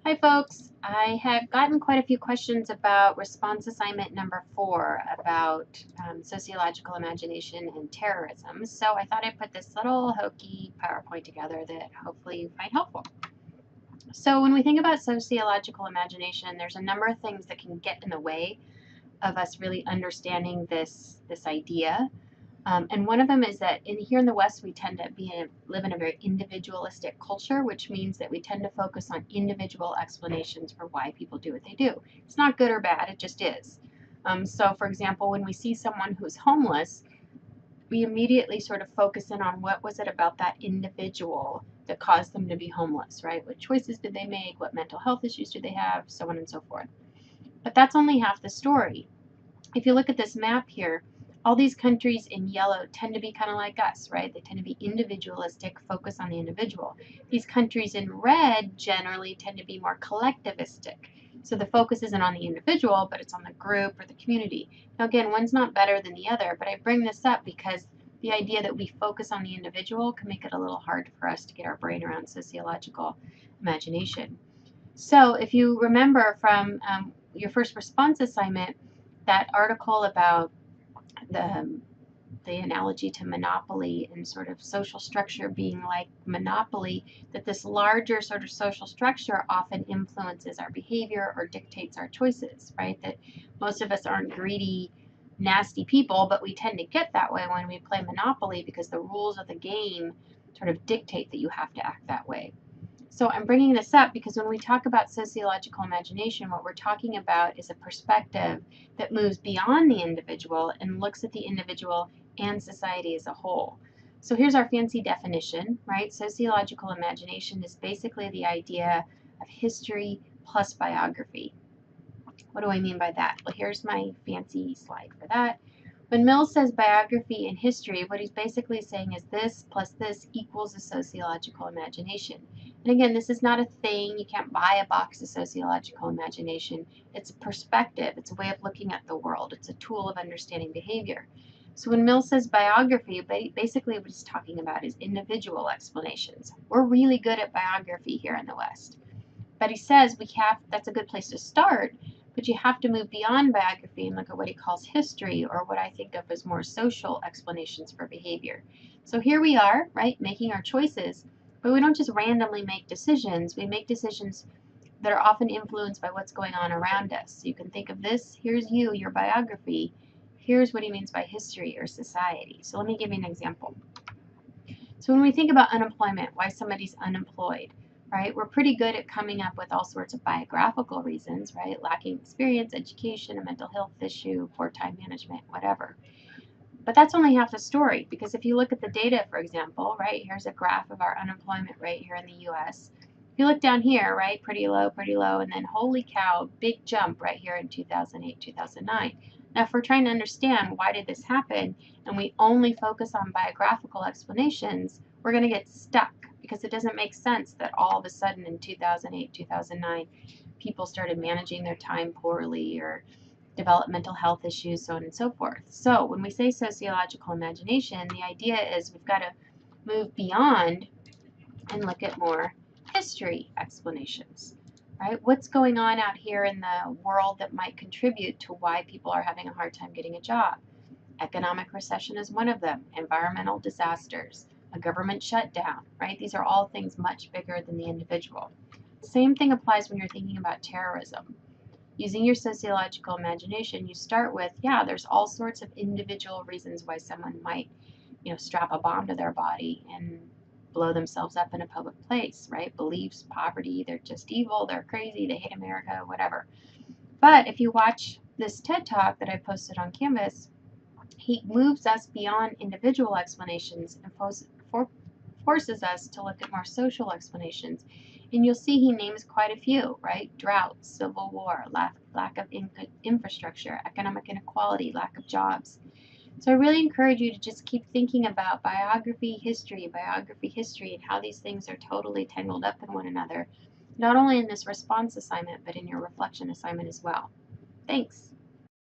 Hi folks, I have gotten quite a few questions about response assignment number 4 about sociological imagination and terrorism. So I thought I'd put this little hokey PowerPoint together that hopefully you find helpful. So when we think about sociological imagination, there's a number of things that can get in the way of us really understanding this idea. And one of them is that here in the West, we tend to live in a very individualistic culture, which means that we tend to focus on individual explanations for why people do what they do. It's not good or bad, it just is. So, for example, when we see someone who's homeless, we immediately sort of focus in on what was it about that individual that caused them to be homeless, right? What choices did they make? What mental health issues do they have? So on and so forth. But that's only half the story. If you look at this map here, all these countries in yellow tend to be kind of like us, right? They tend to be individualistic, focus on the individual. These countries in red generally tend to be more collectivistic. So the focus isn't on the individual, but it's on the group or the community. Now again, one's not better than the other, but I bring this up because the idea that we focus on the individual can make it a little hard for us to get our brain around sociological imagination. So if you remember from your first response assignment, that article about the the analogy to monopoly and sort of social structure being like monopoly, that this larger sort of social structure often influences our behavior or dictates our choices, right? That most of us aren't greedy, nasty people, but we tend to get that way when we play Monopoly because the rules of the game sort of dictate that you have to act that way. So I'm bringing this up because when we talk about sociological imagination, what we're talking about is a perspective that moves beyond the individual and looks at the individual and society as a whole. So here's our fancy definition, right? Sociological imagination is basically the idea of history plus biography. What do I mean by that? Well, here's my fancy slide for that. When Mills says biography and history, what he's basically saying is this plus this equals a sociological imagination. And again, this is not a thing. You can't buy a box of sociological imagination. It's a perspective. It's a way of looking at the world. It's a tool of understanding behavior. So when Mills says biography, basically what he's talking about is individual explanations. We're really good at biography here in the West. But he says that's a good place to start, but you have to move beyond biography and look at what he calls history, or what I think of as more social explanations for behavior. So here we are, right, making our choices, but we don't just randomly make decisions. We make decisions that are often influenced by what's going on around us. So you can think of this, here's you, your biography. Here's what he means by history or society. So let me give you an example. So when we think about unemployment, why somebody's unemployed, right? We're pretty good at coming up with all sorts of biographical reasons, right? Lacking experience, education, a mental health issue, poor time management, whatever. But that's only half the story, because if you look at the data, for example, right, here's a graph of our unemployment rate here in the US. If you look down here, right, pretty low, and then holy cow, big jump right here in 2008, 2009. Now, if we're trying to understand why did this happen, and we only focus on biographical explanations, we're going to get stuck, because it doesn't make sense that all of a sudden in 2008, 2009, people started managing their time poorly or developed mental health issues, so on and so forth. So when we say sociological imagination, the idea is we've got to move beyond and look at more history explanations, right? What's going on out here in the world that might contribute to why people are having a hard time getting a job? Economic recession is one of them, environmental disasters, a government shutdown, right? These are all things much bigger than the individual. Same thing applies when you're thinking about terrorism. Using your sociological imagination, you start with, yeah, there's all sorts of individual reasons why someone might, strap a bomb to their body and blow themselves up in a public place, right? Beliefs, poverty, they're just evil, they're crazy, they hate America, whatever. But if you watch this TED Talk that I posted on Canvas, he moves us beyond individual explanations and forces us to look at more social explanations. And you'll see he names quite a few, right? Drought, civil war, lack of infrastructure, economic inequality, lack of jobs. So I really encourage you to just keep thinking about biography, history, and how these things are totally tangled up in one another, not only in this response assignment, but in your reflection assignment as well. Thanks.